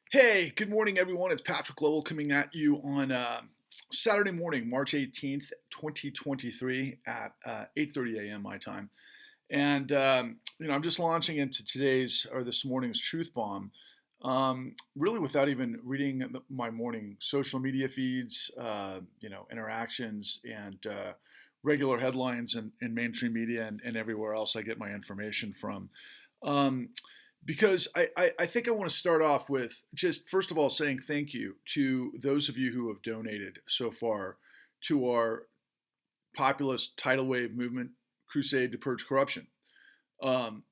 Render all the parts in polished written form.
Hey, good morning, everyone. It's Patrick Lowell coming at you on Saturday morning, March 18th, 2023 at 8:30 a.m. my time. And, I'm just launching into today's or this morning's Truth Bomb, really without even reading my morning social media feeds, interactions and regular headlines in mainstream media and everywhere else I get my information from. Um, because I think I want to start off with just first of all saying thank you to those of you who have donated so far to our populist tidal wave movement crusade to purge corruption. Um,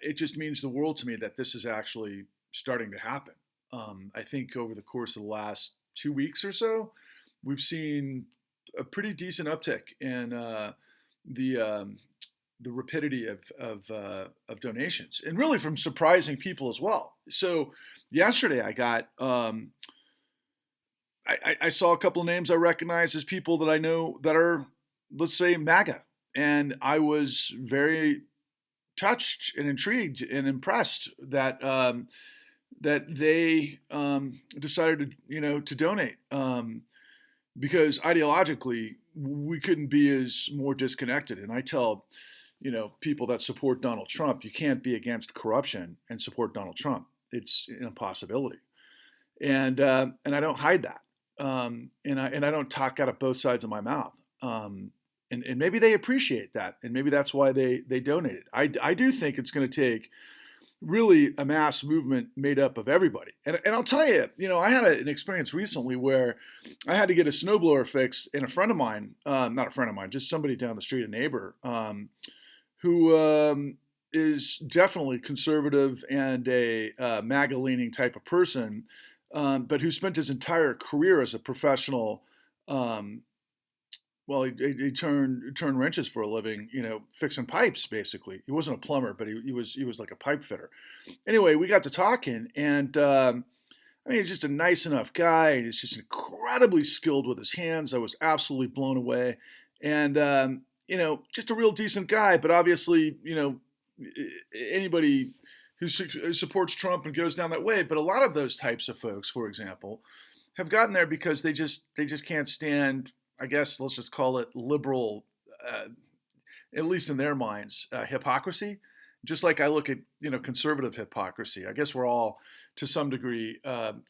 it just means the world to me that this is actually starting to happen. I think over the course of the last 2 weeks or so, we've seen a pretty decent uptick in the the rapidity of donations, and really from surprising people as well. So yesterday, I saw a couple of names I recognize as people that I know that are, let's say, MAGA, and I was very touched and intrigued and impressed that they decided to donate, because ideologically we couldn't be as more disconnected. And I tell people that support Donald Trump, you can't be against corruption and support Donald Trump. It's an impossibility, and I don't hide that, and I don't talk out of both sides of my mouth. And maybe they appreciate that, and maybe that's why they donated. I do think it's going to take really a mass movement made up of everybody. And I'll tell you, I had an experience recently where I had to get a snowblower fixed, and a friend of mine, not a friend of mine, just somebody down the street, a neighbor, who is definitely conservative and a MAGA leaning type of person, but who spent his entire career as a professional. Well, he turned wrenches for a living, fixing pipes. Basically, he wasn't a plumber, but he was like a pipe fitter. Anyway, we got to talking, and he's just a nice enough guy. He's just incredibly skilled with his hands. I was absolutely blown away, and just a real decent guy. But obviously, anybody who supports Trump and goes down that way. But a lot of those types of folks, for example, have gotten there because they just can't stand. I guess let's just call it liberal, uh, at least in their minds, hypocrisy. Just like I look at conservative hypocrisy. I guess we're all to some degree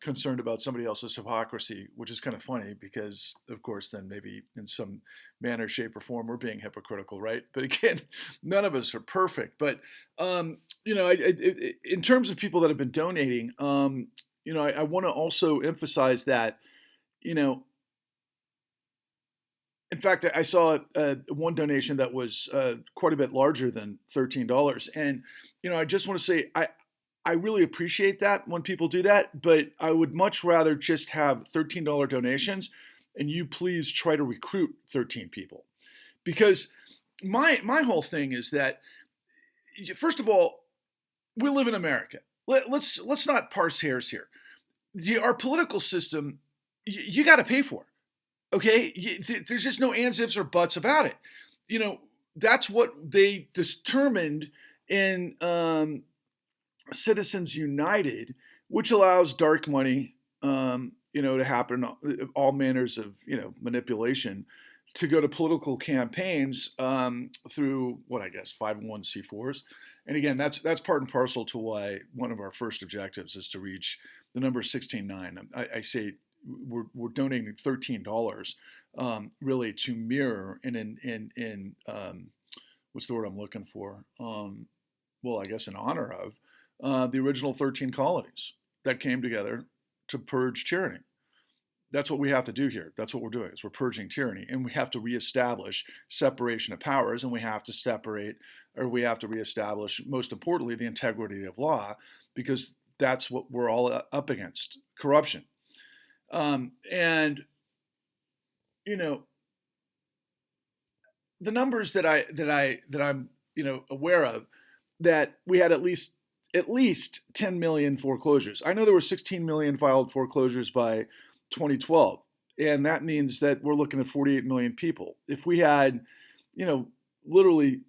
concerned about somebody else's hypocrisy, which is kind of funny because, of course, then maybe in some manner, shape, or form we're being hypocritical, right? But again, none of us are perfect. But in terms of people that have been donating, I want to also emphasize that you know in fact, I saw one donation that was quite a bit larger than $13, and I just want to say I really appreciate that when people do that, but I would much rather just have $13 donations, and you please try to recruit 13 people, because my whole thing is that first of all, we live in America. Let's not parse hairs here. Our political system, you got to pay for it. Okay, there's just no ands, ifs, or buts about it. You know, that's what they determined in Citizens United, which allows dark money, to happen, all manners of manipulation, to go to political campaigns through what I guess 501c4s. And again, that's part and parcel to why one of our first objectives is to reach the number 16.9. I say we're donating $13, really to mirror and in what's the word I'm looking for? Well, I guess in honor of the original 13 colonies that came together to purge tyranny. That's what we have to do here. That's what we're doing. Is we're purging tyranny, and we have to reestablish separation of powers, and we have to reestablish, most importantly, the integrity of law, because that's what we're all up against: corruption. And you know the numbers that I'm aware of, that we had at least 10 million foreclosures. I know there were 16 million filed foreclosures by 2012, and that means that we're looking at 48 million people. If we had, literally,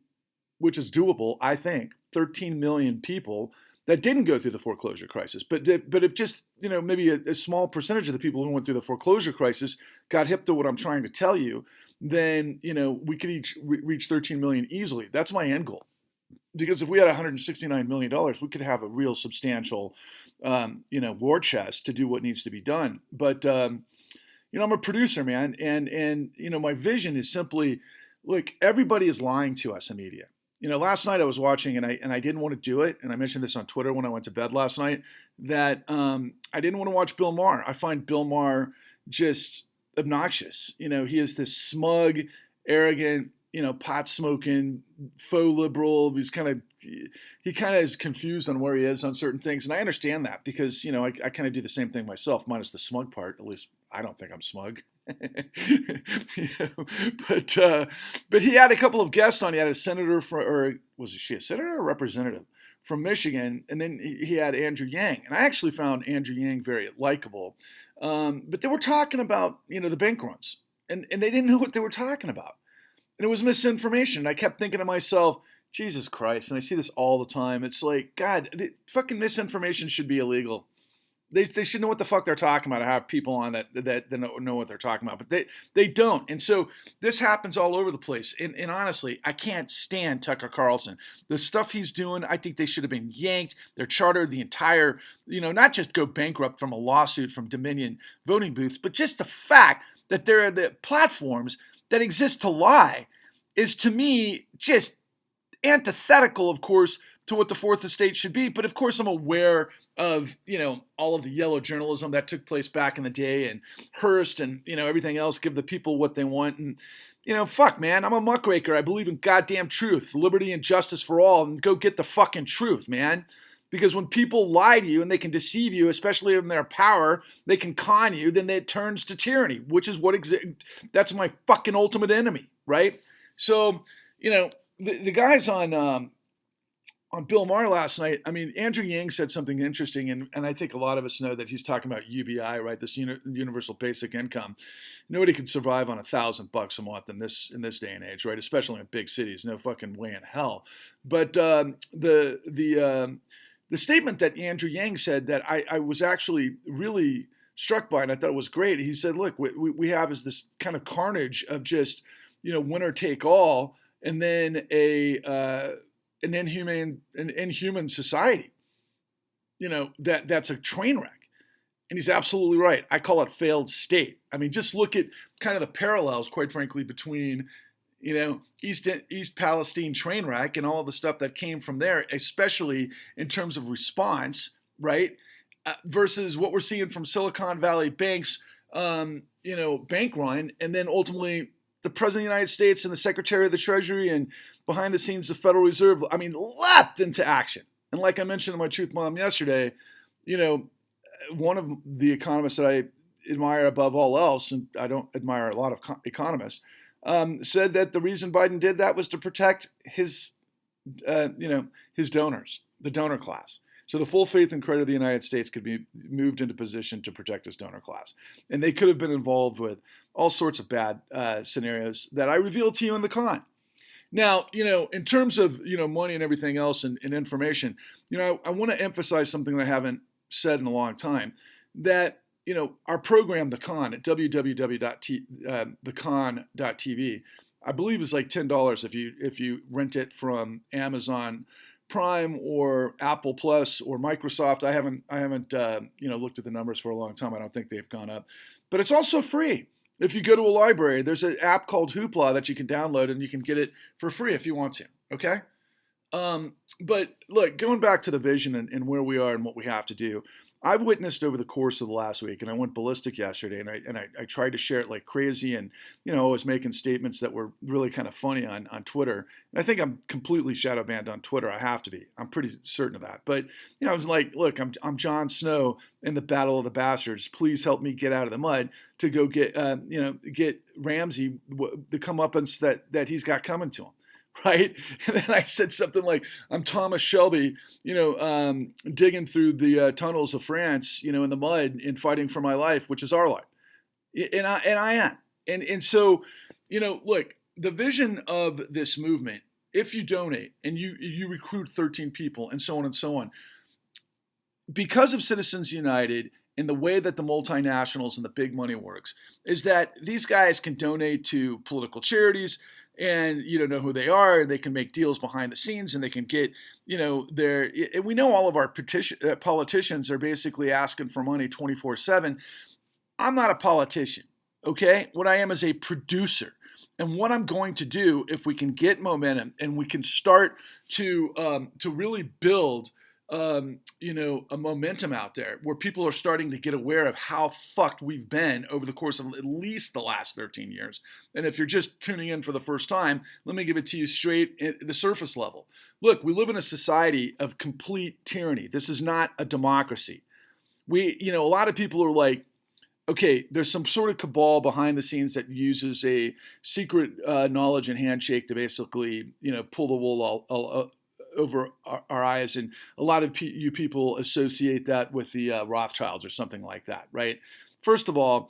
which is doable, I think, 13 million people that didn't go through the foreclosure crisis. But if just, maybe a small percentage of the people who went through the foreclosure crisis got hip to what I'm trying to tell you, then, we could each reach 13 million easily. That's my end goal. Because if we had $169 million, we could have a real substantial, war chest to do what needs to be done. But, I'm a producer, man. And my vision is simply, look, everybody is lying to us in media. Last night I was watching, and I didn't want to do it, and I mentioned this on Twitter when I went to bed last night, that I didn't want to watch Bill Maher. I find Bill Maher just obnoxious. He is this smug, arrogant, pot smoking, faux liberal. He kind of is confused on where he is on certain things, and I understand that because I kind of do the same thing myself, minus the smug part. At least I don't think I'm smug. But he had a couple of guests on. He had a senator or was she a senator or a representative from Michigan, and then he had Andrew Yang, and I actually found Andrew Yang very likable. But they were talking about the bank runs, and they didn't know what they were talking about, and it was misinformation. And I kept thinking to myself, Jesus Christ, and I see this all the time. It's like, God, fucking misinformation should be illegal. They should know what the fuck they're talking about. I have people on that know what they're talking about, but they don't. And so this happens all over the place. And honestly, I can't stand Tucker Carlson. The stuff he's doing, I think they should have been yanked. They're chartered the entire, not just go bankrupt from a lawsuit from Dominion voting booths, but just the fact that there are the platforms that exist to lie is, to me, just antithetical, of course, to what the Fourth Estate should be. But of course, I'm aware of, all of the yellow journalism that took place back in the day, and Hearst and, everything else, give the people what they want. And, fuck, man, I'm a muckraker. I believe in goddamn truth, liberty and justice for all, and go get the fucking truth, man. Because when people lie to you and they can deceive you, especially in their power, they can con you, then it turns to tyranny, which is that's my fucking ultimate enemy, right? So, the guys on Bill Maher last night, I mean, Andrew Yang said something interesting, and I think a lot of us know that he's talking about UBI, right? This universal basic income. Nobody can survive on $1,000 a month in this day and age, right? Especially in big cities. No fucking way in hell. But the statement that Andrew Yang said that I was actually really struck by, and I thought it was great. He said, "Look, we have is this kind of carnage of just winner take all, and then an inhuman society, that's a train wreck." And he's absolutely right. I call it failed state. I mean, just look at kind of the parallels, quite frankly, between, East Palestine train wreck and all the stuff that came from there, especially in terms of response, right? Versus what we're seeing from Silicon Valley banks, bank run, and then ultimately the President of the United States and the Secretary of the Treasury and behind the scenes the Federal Reserve, leapt into action. And like I mentioned in my Truth Bomb yesterday, one of the economists that I admire above all else, and I don't admire a lot of economists, said that the reason Biden did that was to protect his donors, the donor class. So the full faith and credit of the United States could be moved into position to protect his donor class. And they could have been involved with all sorts of bad scenarios that I revealed to you in the con. Now, in terms of, money and everything else and information, I want to emphasize something that I haven't said in a long time, that, our program, The Con, at www.thecon.tv, I believe is like $10 if you rent it from Amazon Prime or Apple Plus or Microsoft. I haven't looked at the numbers for a long time. I don't think they've gone up, but it's also free. If you go to a library, there's an app called Hoopla that you can download, and you can get it for free if you want to. Okay. But look, going back to the vision and where we are and what we have to do, I've witnessed over the course of the last week, and I went ballistic yesterday, and I tried to share it like crazy, and I was making statements that were really kind of funny on Twitter. And I think I'm completely shadow banned on Twitter. I have to be. I'm pretty certain of that. But I was like, look, I'm Jon Snow in the Battle of the Bastards. Please help me get out of the mud to go get Ramsay the comeuppance that he's got coming to him. Right? And then I said something like, I'm Thomas Shelby, digging through the tunnels of France, in the mud and fighting for my life, which is our life. And I am. And so, look, the vision of this movement, if you donate and you recruit 13 people and so on and so on, because of Citizens United and the way that the multinationals and the big money works, is that these guys can donate to political charities and you don't know who they are. They can make deals behind the scenes and they can get, their. And we know all of our politicians are basically asking for money 24/7. I'm not a politician, okay? What I am is a producer. And what I'm going to do, if we can get momentum and we can start to really build, a momentum out there where people are starting to get aware of how fucked we've been over the course of at least the last 13 years. And if you're just tuning in for the first time, let me give it to you straight at the surface level. Look, we live in a society of complete tyranny. This is not a democracy. A lot of people are like, okay, there's some sort of cabal behind the scenes that uses a secret knowledge and handshake to basically, pull the wool all over our eyes. And a lot of you people associate that with the Rothschilds or something like that, right? First of all,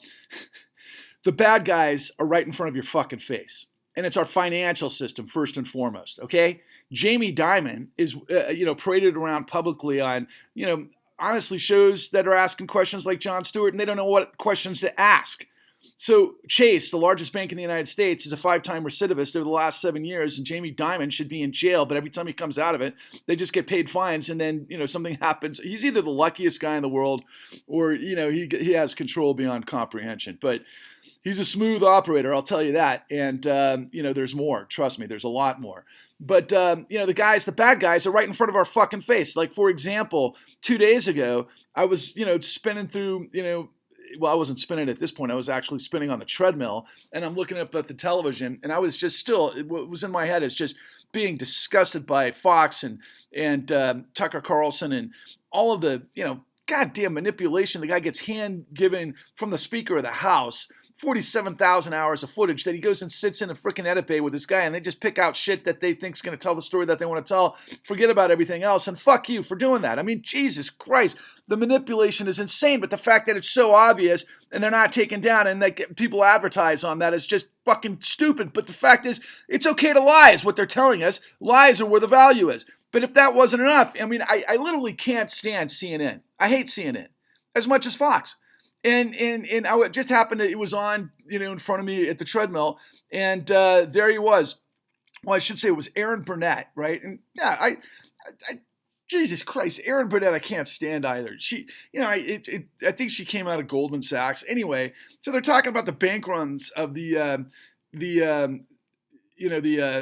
the bad guys are right in front of your fucking face. And it's our financial system first and foremost, okay? Jamie Dimon is, paraded around publicly on, honestly shows that are asking questions like Jon Stewart, and they don't know what questions to ask. So Chase, the largest bank in the United States, is a 5-time recidivist over the last 7 years, and Jamie Dimon should be in jail, but every time he comes out of it, they just get paid fines, and then, something happens. He's either the luckiest guy in the world or, he has control beyond comprehension. But he's a smooth operator, I'll tell you that. And, there's more. Trust me, there's a lot more. But, the bad guys are right in front of our fucking face. Like, for example, 2 days ago, I was, spinning through, well, I wasn't spinning at this point. I was actually spinning on the treadmill, and I'm looking up at the television, and I was just still, what was in my head is just being disgusted by Fox and Tucker Carlson and all of the, goddamn manipulation. The guy gets hand-given from the Speaker of the House 47,000 hours of footage that he goes and sits in a freaking edit bay with this guy, and they just pick out shit that they think's going to tell the story that they want to tell, forget about everything else, and fuck you for doing that. I mean, Jesus Christ, the manipulation is insane, but the fact that it's so obvious and they're not taken down and that people advertise on that is just fucking stupid. But the fact is, it's okay to lie is what they're telling us. Lies are where the value is. But if that wasn't enough, I mean, I literally can't stand CNN. I hate CNN as much as Fox. And I just happened to, it was on, in front of me at the treadmill, and there he was. Well, I should say it was Erin Burnett, right? And yeah, I Jesus Christ, Erin Burnett, I can't stand either. She, I think she came out of Goldman Sachs. Anyway, so they're talking about the bank runs of the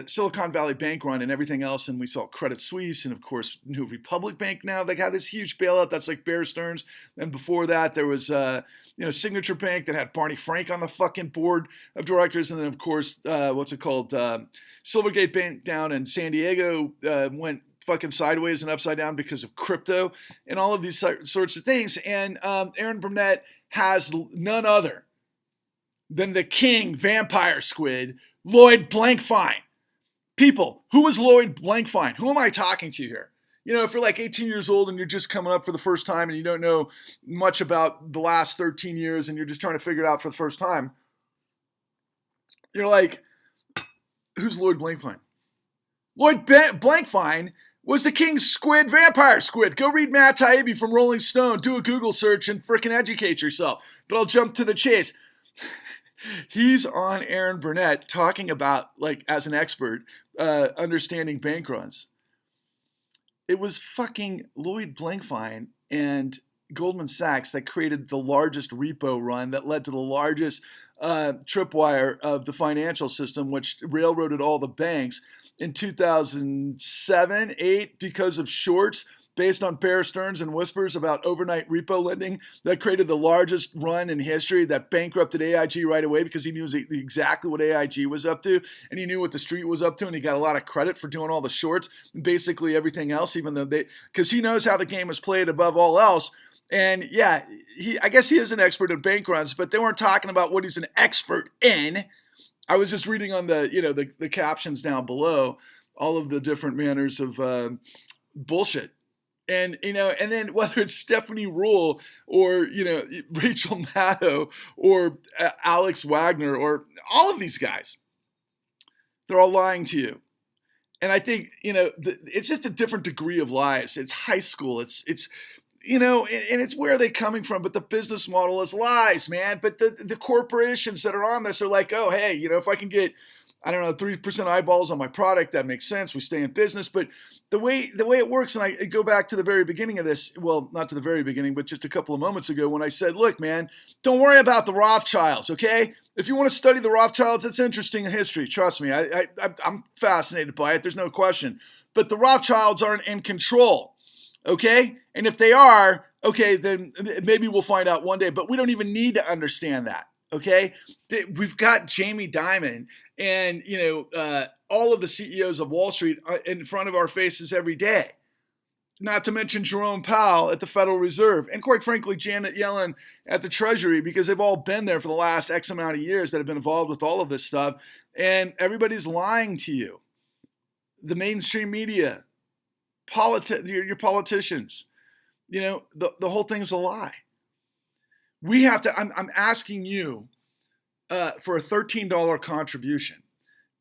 Silicon Valley bank run and everything else, and we saw Credit Suisse and, of course, New Republic Bank now. They got this huge bailout that's like Bear Stearns. And before that, there was, Signature Bank that had Barney Frank on the fucking board of directors. And then, of course, Silvergate Bank down in San Diego went fucking sideways and upside down because of crypto and all of these sorts of things. And Erin Burnett has none other than the king vampire squid, Lloyd Blankfein. People, who is Lloyd Blankfein? Who am I talking to here? If you're like 18 years old and you're just coming up for the first time and you don't know much about the last 13 years and you're just trying to figure it out for the first time, you're like, who's Lloyd Blankfein? Lloyd Blankfein was the king's squid, vampire squid. Go read Matt Taibbi from Rolling Stone. Do a Google search and frickin' educate yourself. But I'll jump to the chase. He's on Erin Burnett talking about, like, as an expert, understanding bank runs. It was fucking Lloyd Blankfein and Goldman Sachs that created the largest repo run that led to the largest tripwire of the financial system, which railroaded all the banks in 2007, 8 because of shorts based on Bear Stearns and whispers about overnight repo lending that created the largest run in history that bankrupted AIG right away because he knew exactly what AIG was up to and he knew what the street was up to, and he got a lot of credit for doing all the shorts and basically everything else, even though because he knows how the game is played above all else. And yeah, I guess he is an expert in bank runs, but they weren't talking about what he's an expert in. I was just reading on the captions down below all of the different manners of bullshit. And, and then whether it's Stephanie Ruhle or, Rachel Maddow or Alex Wagner or all of these guys, they're all lying to you. And I think, it's just a different degree of lies. It's high school. It's and it's where are they coming from? But the business model is lies, man. But the corporations that are on this are like, oh, hey, if I can get, I don't know, 3% eyeballs on my product, that makes sense. We stay in business. But the way it works, and I go back to the very beginning of this, well, not to the very beginning, but just a couple of moments ago when I said, look, man, don't worry about the Rothschilds, okay? If you want to study the Rothschilds, it's interesting in history. Trust me, I'm fascinated by it. There's no question. But the Rothschilds aren't in control. Okay? And if they are, okay, then maybe we'll find out one day. But we don't even need to understand that. Okay? We've got Jamie Dimon and, all of the CEOs of Wall Street in front of our faces every day. Not to mention Jerome Powell at the Federal Reserve. And quite frankly, Janet Yellen at the Treasury, because they've all been there for the last X amount of years that have been involved with all of this stuff. And everybody's lying to you. The mainstream media, your politicians, the whole thing's a lie. We have to, I'm asking you for a $13 contribution,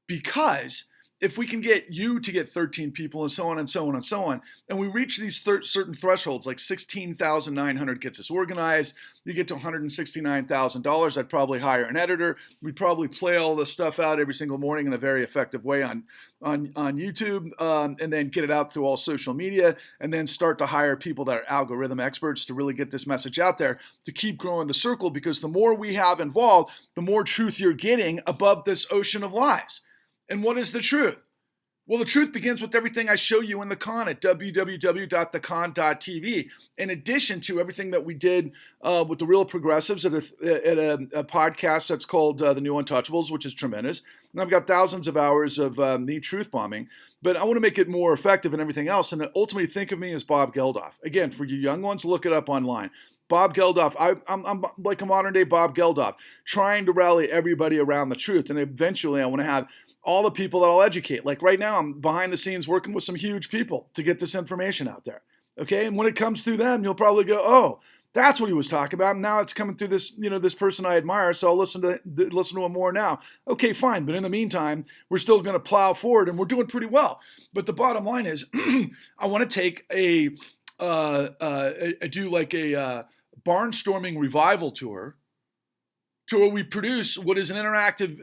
because if we can get you to get 13 people and so on and so on and so on, and we reach these certain thresholds, like 16,900 gets us organized, you get to $169,000, I'd probably hire an editor. We'd probably play all this stuff out every single morning in a very effective way on YouTube, and then get it out through all social media, and then start to hire people that are algorithm experts to really get this message out there to keep growing the circle, because the more we have involved, the more truth you're getting above this ocean of lies. And what is the truth? Well, the truth begins with everything I show you in the con at www.thecon.tv. In addition to everything that we did with the Real Progressives at a podcast that's called The New Untouchables, which is tremendous. And I've got thousands of hours of me truth bombing. But I want to make it more effective and everything else. And ultimately, think of me as Bob Geldof. Again, for you young ones, look it up online. Bob Geldof, I'm like a modern day Bob Geldof, trying to rally everybody around the truth. And eventually I want to have all the people that I'll educate. Like right now, I'm behind the scenes working with some huge people to get this information out there. Okay. And when it comes through them, you'll probably go, oh, that's what he was talking about. And now it's coming through this, this person I admire. So I'll listen to him more now. Okay, fine. But in the meantime, we're still going to plow forward and we're doing pretty well. But the bottom line is I want to take do like a barnstorming revival tour to where we produce what is an interactive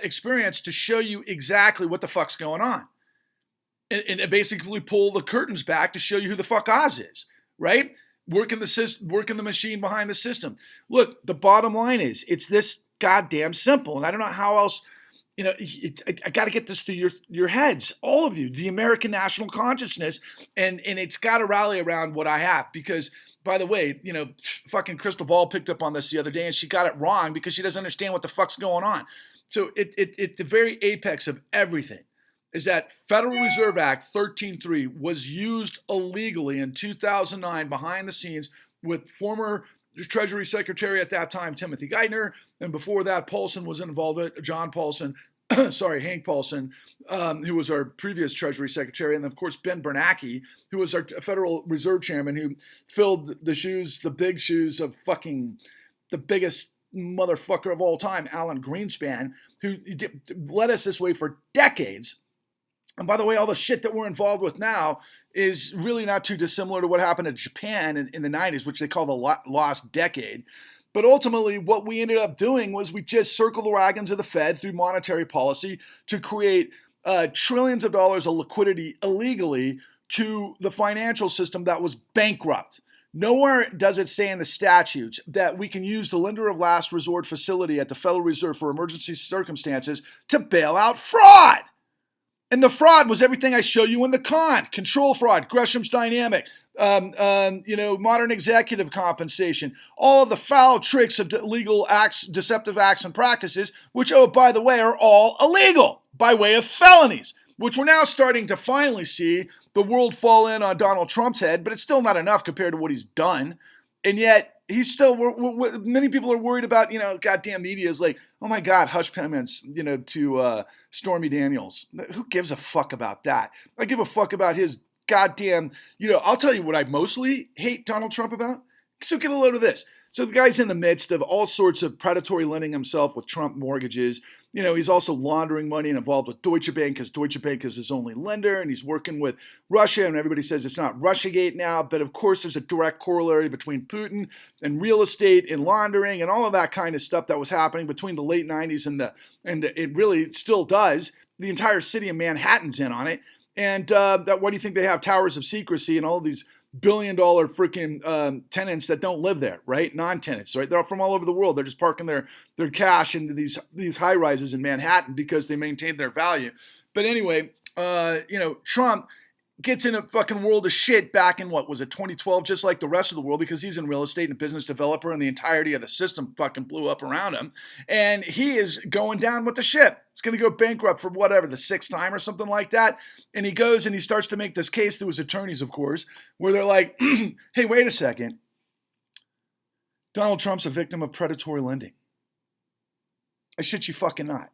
experience to show you exactly what the fuck's going on. And basically pull the curtains back to show you who the fuck Oz is, right? Working the machine behind the system. Look, the bottom line is, it's this goddamn simple. And I don't know how else, I got to get this through your heads, all of you, the American national consciousness, and it's got to rally around what I have. Because, by the way, fucking Crystal Ball picked up on this the other day, and she got it wrong because she doesn't understand what the fuck's going on. So the very apex of everything is that Federal Reserve Act 13.3 was used illegally in 2009 behind the scenes with former Treasury Secretary at that time, Timothy Geithner, and before that, Paulson was involved with John Paulson, Hank Paulson, who was our previous Treasury Secretary, and of course Ben Bernanke, who was our Federal Reserve Chairman, who filled the big shoes of fucking the biggest motherfucker of all time, Alan Greenspan, who led us this way for decades. And by the way, all the shit that we're involved with now is really not too dissimilar to what happened in Japan in the 90s, which they call the lost decade. But ultimately, what we ended up doing was we just circled the wagons of the Fed through monetary policy to create trillions of dollars of liquidity illegally to the financial system that was bankrupt. Nowhere does it say in the statutes that we can use the lender of last resort facility at the Federal Reserve for emergency circumstances to bail out fraud. And the fraud was everything I show you in the con. Control fraud, Gresham's dynamic, modern executive compensation, all of the foul tricks of illegal acts, deceptive acts and practices, which, oh, by the way, are all illegal by way of felonies, which we're now starting to finally see the world fall in on Donald Trump's head, but it's still not enough compared to what he's done. And yet, he's still, many people are worried about, goddamn media is like, oh my God, hush payments, to Stormy Daniels. Who gives a fuck about that? I give a fuck about his goddamn, I'll tell you what I mostly hate Donald Trump about. So get a load of this. So the guy's in the midst of all sorts of predatory lending himself with Trump mortgages. he's also laundering money and involved with Deutsche Bank because Deutsche Bank is his only lender, and he's working with Russia, and everybody says it's not Russiagate now, but of course there's a direct corollary between Putin and real estate and laundering and all of that kind of stuff that was happening between the late 90s and it really still does. The entire city of Manhattan's in on it. And why do you think they have towers of secrecy and all of these billion-dollar freaking tenants that don't live there, right? Non-tenants, right? They're from all over the world. They're just parking their cash into these high-rises in Manhattan because they maintain their value. But anyway, Trump gets in a fucking world of shit back in, 2012, just like the rest of the world, because he's in real estate and business developer and the entirety of the system fucking blew up around him. And he is going down with the ship. He's going to go bankrupt for whatever, the 6th time or something like that. And he goes and he starts to make this case to his attorneys, of course, where they're like, hey, wait a second. Donald Trump's a victim of predatory lending. I shit you fucking not.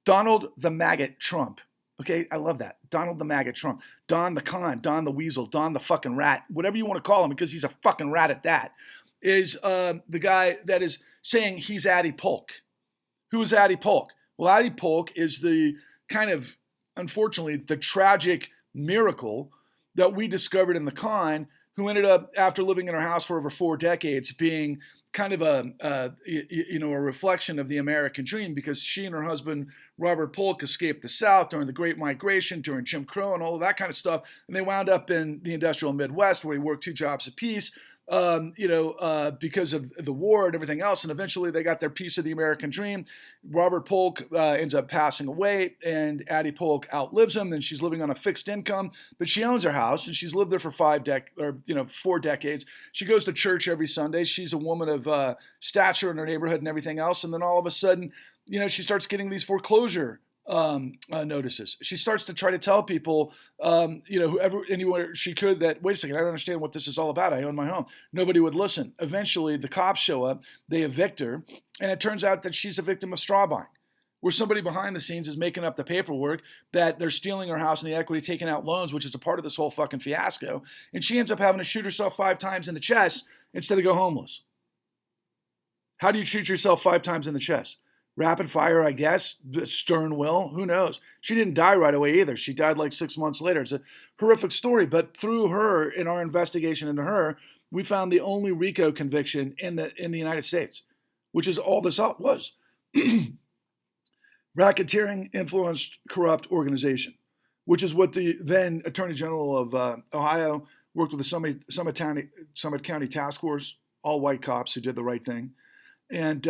Donald the Maggot Trump. Okay, I love that. Donald the Maggot Trump. Don the Con, Don the Weasel, Don the fucking Rat, whatever you want to call him, because he's a fucking rat at that, is the guy that is saying he's Addie Polk. Who is Addie Polk? Well, Addie Polk is the kind of, unfortunately, the tragic miracle that we discovered in the Con, who ended up, after living in her house for over 4 decades, being kind of a reflection of the American dream, because she and her husband, Robert Polk, escaped the South during the Great Migration, during Jim Crow and all of that kind of stuff. And they wound up in the industrial Midwest where he worked 2 jobs apiece, because of the war and everything else. And eventually they got their piece of the American dream. Robert Polk ends up passing away, and Addie Polk outlives him, and she's living on a fixed income, but she owns her house, and she's lived there for 4 decades. She goes to church every Sunday. She's a woman of stature in her neighborhood and everything else. And then all of a sudden, she starts getting these foreclosure notices. She starts to try to tell people, anywhere she could, that, wait a second, I don't understand what this is all about. I own my home. Nobody would listen. Eventually, the cops show up, they evict her, and it turns out that she's a victim of straw buying, where somebody behind the scenes is making up the paperwork that they're stealing her house and the equity, taking out loans, which is a part of this whole fucking fiasco. And she ends up having to shoot herself 5 times in the chest instead of go homeless. How do you shoot yourself 5 times in the chest? Rapid fire, I guess. Stern will. Who knows? She didn't die right away either. She died like 6 months later. It's a horrific story. But through her, in our investigation into her, we found the only RICO conviction in the United States, which is all this was. Racketeering, influenced, corrupt organization, which is what the then Attorney General of Ohio worked with the Summit County Task Force, all white cops who did the right thing. And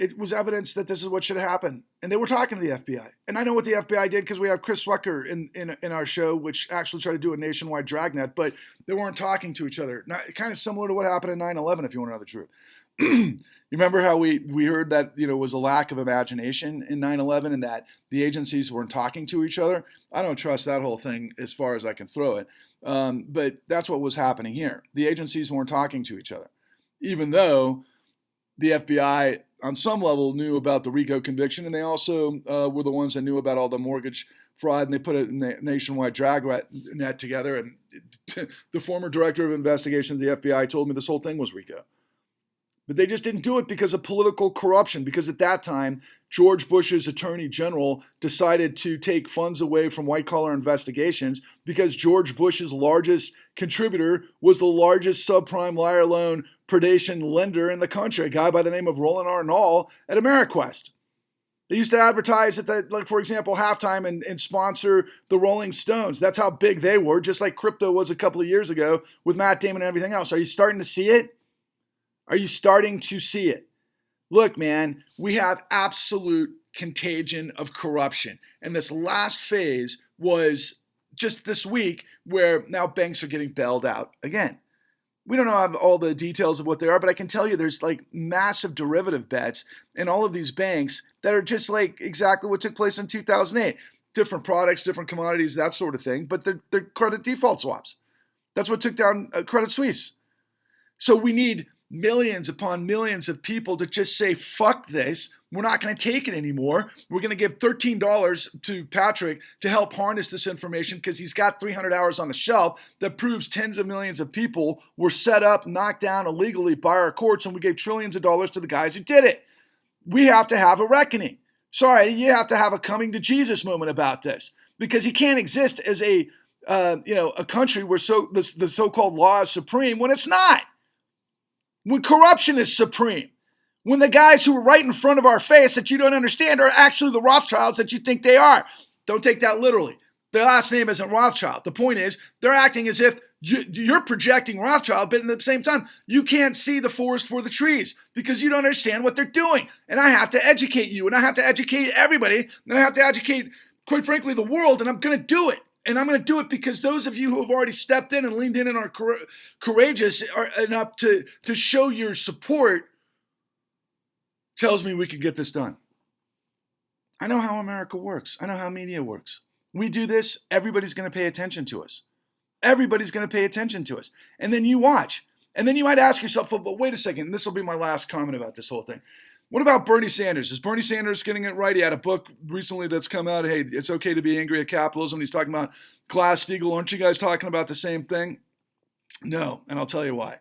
it was evidence that this is what should happen. And they were talking to the FBI. And I know what the FBI did because we have Chris Swecker in our show, which actually tried to do a nationwide dragnet, but they weren't talking to each other. Kind of similar to what happened in 9/11, if you want to know the truth. You remember how we heard that was a lack of imagination in 9/11 and that the agencies weren't talking to each other? I don't trust that whole thing as far as I can throw it. But that's what was happening here. The agencies weren't talking to each other, even though the FBI, on some level, knew about the RICO conviction, and they also were the ones that knew about all the mortgage fraud, and they put it in the nationwide dragnet together. And the former director of investigations of the FBI told me this whole thing was RICO. But they just didn't do it because of political corruption, because at that time, George Bush's attorney general decided to take funds away from white-collar investigations because George Bush's largest contributor was the largest subprime liar loan predation lender in the country, a guy by the name of Roland Arnall at AmeriQuest. They used to advertise at for example, halftime and sponsor the Rolling Stones. That's how big they were, just like crypto was a couple of years ago with Matt Damon and everything else. Are you starting to see it? Are you starting to see it? Look, man, we have absolute contagion of corruption. And this last phase was just this week where now banks are getting bailed out again. We don't have all the details of what they are, but I can tell you there's like massive derivative bets in all of these banks that are just like exactly what took place in 2008. Different products, different commodities, that sort of thing, but they're credit default swaps. That's what took down Credit Suisse. So we need millions upon millions of people to just say, fuck this. We're not going to take it anymore. We're going to give $13 to Patrick to help harness this information because he's got 300 hours on the shelf that proves tens of millions of people were set up, knocked down illegally by our courts, and we gave trillions of dollars to the guys who did it. we have to have a reckoning. Sorry, you have to have a coming to Jesus moment about this, because he can't exist as a country where the so-called law is supreme when it's not. When corruption is supreme. When the guys who are right in front of our face that you don't understand are actually the Rothschilds that you think they are. Don't take that literally. Their last name isn't Rothschild. The point is, they're acting as if you're projecting Rothschild, but at the same time, you can't see the forest for the trees because you don't understand what they're doing. And I have to educate you, and I have to educate everybody, and I have to educate, quite frankly, the world, and I'm going to do it. And I'm going to do it because those of you who have already stepped in and leaned in and are courageous enough to show your support tells me we can get this done. I know how America works. I know how media works. We do this, everybody's going to pay attention to us. Everybody's going to pay attention to us. And then you watch. And then you might ask yourself, but wait a second, this will be my last comment about this whole thing. What about Bernie Sanders? Is Bernie Sanders getting it right? He had a book recently that's come out, hey, it's okay to be angry at capitalism. He's talking about Glass-Steagall. Aren't you guys talking about the same thing? No, and I'll tell you why.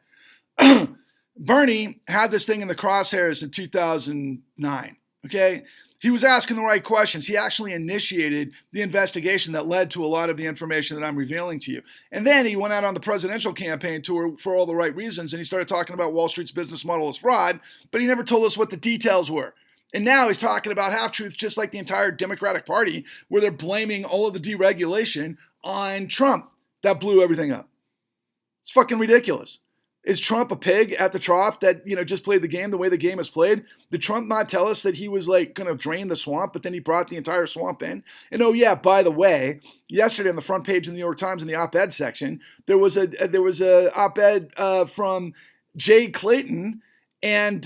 Bernie had this thing in the crosshairs in 2009, okay? He was asking the right questions. He actually initiated the investigation that led to a lot of the information that I'm revealing to you. And then he went out on the presidential campaign tour for all the right reasons, and he started talking about Wall Street's business model as fraud, but he never told us what the details were. And now he's talking about half-truths just like the entire Democratic Party, where they're blaming all of the deregulation on Trump that blew everything up. It's fucking ridiculous. Is Trump a pig at the trough that, just played the game the way the game is played? Did Trump not tell us that he was going to drain the swamp, but then he brought the entire swamp in? And oh yeah, by the way, yesterday on the front page of the New York Times in the op-ed section, there was a op-ed from Jay Clayton and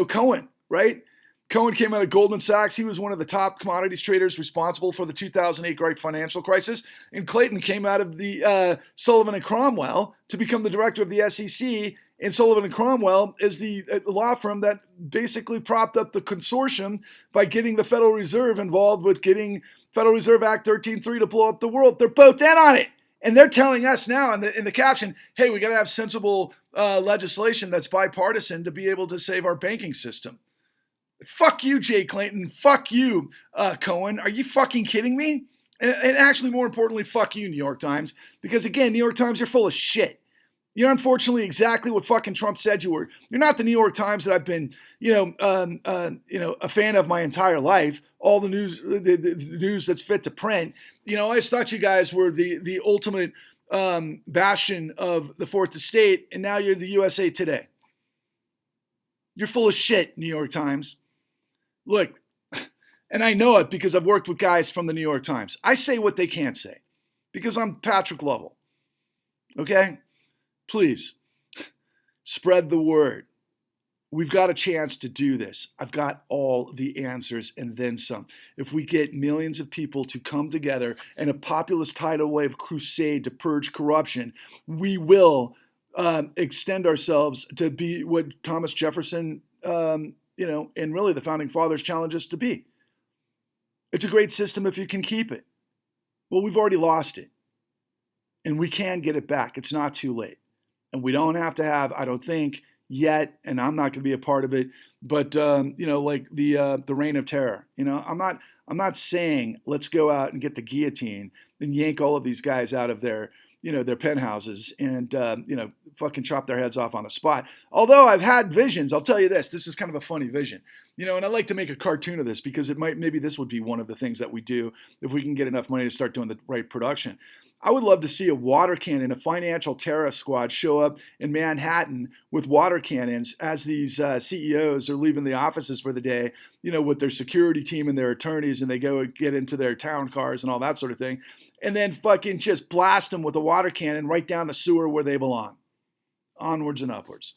Cohen, right? Cohen came out of Goldman Sachs. He was one of the top commodities traders responsible for the 2008 great financial crisis. And Clayton came out of the Sullivan and Cromwell to become the director of the SEC. And Sullivan and Cromwell is the law firm that basically propped up the consortium by getting the Federal Reserve involved with getting Federal Reserve Act 13.3 to blow up the world. They're both in on it. And they're telling us now in the caption, hey, we got to have sensible legislation that's bipartisan to be able to save our banking system. Fuck you, Jay Clayton. Fuck you, Cohen. Are you fucking kidding me? And actually, more importantly, fuck you, New York Times. Because again, New York Times, you're full of shit. You're unfortunately exactly what fucking Trump said you were. You're not the New York Times that I've been, a fan of my entire life. All the news, the news that's fit to print. I always thought you guys were the ultimate bastion of the Fourth Estate, and now you're the USA Today. You're full of shit, New York Times. Look, and I know it because I've worked with guys from the New York Times. I say what they can't say because I'm Patrick Lovell. Okay? Please, spread the word. We've got a chance to do this. I've got all the answers and then some. If we get millions of people to come together in a populist tidal wave crusade to purge corruption, we will extend ourselves to be what Thomas Jefferson, and really the Founding Fathers challenged us to be. It's a great system if you can keep it. Well, we've already lost it. And we can get it back. It's not too late. And we don't have to have, I don't think, yet, and I'm not going to be a part of it, but, like the reign of terror. I'm not saying let's go out and get the guillotine and yank all of these guys out of their penthouses and, fucking chop their heads off on the spot. Although I've had visions, I'll tell you this is kind of a funny vision, and I like to make a cartoon of this because maybe this would be one of the things that we do if we can get enough money to start doing the right production. I would love to see a water cannon, a financial terrorist squad show up in Manhattan with water cannons as these CEOs are leaving the offices for the day, with their security team and their attorneys, and they go get into their town cars and all that sort of thing, and then fucking just blast them with a water cannon right down the sewer where they belong. Onwards and upwards.